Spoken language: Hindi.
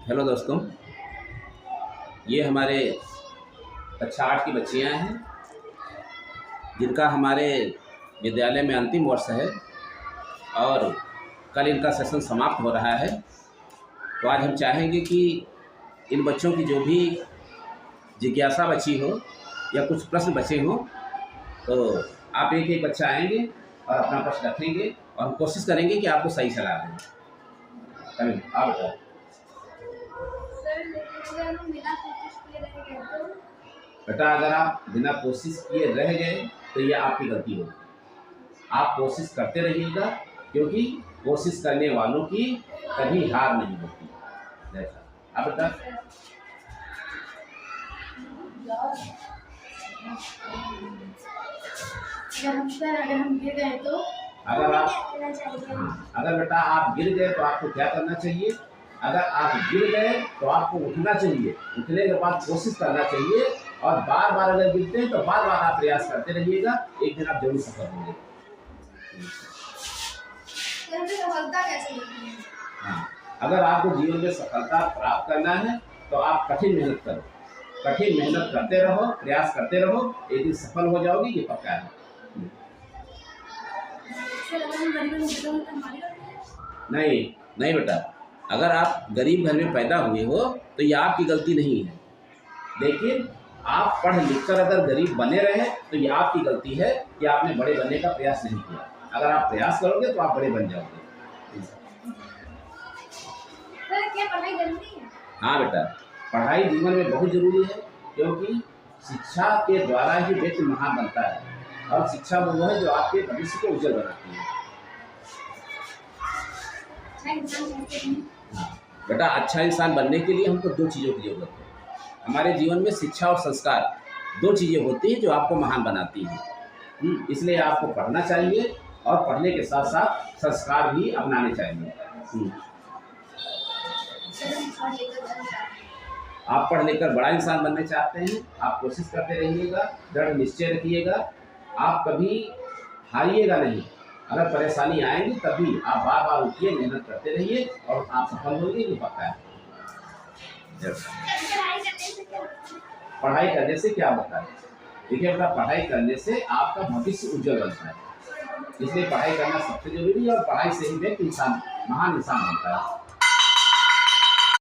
हेलो दोस्तों, ये हमारे कक्षा 8 की बच्चियाँ हैं जिनका हमारे विद्यालय में अंतिम वर्ष है और कल इनका सेशन समाप्त हो रहा है। तो आज हम चाहेंगे कि इन बच्चों की जो भी जिज्ञासा बची हो या कुछ प्रश्न बचे हों तो आप एक एक बच्चा आएंगे और अपना प्रश्न रखेंगे और हम कोशिश करेंगे कि आपको सही सलाह दें। कभी आप बताओ। बेटा, अगर आप बिना कोशिश किए रह गए तो ये आपकी गलती होगी। आप कोशिश करते रहिएगा क्योंकि कोशिश करने वालों की कभी हार नहीं होती। जैसा आप बता। अगर हम गिर गए तो अगर बेटा आप गिर गए तो आपको क्या करना चाहिए? अगर आप गिर गए तो आपको उठना चाहिए। उठने के बाद कोशिश करना चाहिए और बार बार अगर गिरते हैं तो बार बार आप प्रयास करते रहिएगा। एक दिन आप जरूर सफल होंगे। सफलता कैसे मिलती है? हाँ, अगर आपको जीवन में सफलता प्राप्त करना है तो आप कठिन मेहनत करो। कठिन मेहनत करते रहो, प्रयास करते रहो, एक दिन सफल हो जाओगे, ये पक्का है। नहीं नहीं बेटा, अगर आप गरीब घर में पैदा हुए हो तो ये आपकी गलती नहीं है, लेकिन आप पढ़ लिख कर अगर गरीब बने रहे तो ये आपकी गलती है कि आपने बड़े बनने का प्रयास नहीं किया। अगर आप प्रयास करोगे तो आप बड़े बन जाओगे। क्या पढ़ाई जरूरी है? हाँ बेटा, पढ़ाई जीवन में बहुत जरूरी है क्योंकि शिक्षा के द्वारा ही व्यक्ति महान बनता है और शिक्षा वो है जो आपके भविष्य को उज्जवल बनाती है। बेटा, अच्छा इंसान बनने के लिए हमको दो चीज़ों की जरूरत है। हमारे जीवन में शिक्षा और संस्कार दो चीज़ें होती हैं जो आपको महान बनाती हैं। इसलिए आपको पढ़ना चाहिए और पढ़ने के साथ साथ संस्कार भी अपनाने चाहिए। आप पढ़ लिख कर बड़ा इंसान बनना चाहते हैं, आप कोशिश करते रहिएगा, दृढ़ निश्चय रखिएगा, आप कभी हारिएगा नहीं। अगर परेशानी आएगी तभी आप बार बार उठिए, मेहनत करते रहिए और आप सफल होंगे, ये पक्का है। पढ़ाई करने से क्या होता है? देखिए बेटा, पढ़ाई करने से आपका भविष्य उज्जवल बनता है, इसलिए पढ़ाई करना सबसे जरूरी है और पढ़ाई से ही व्यक्ति इंसान महान इंसान बनता है।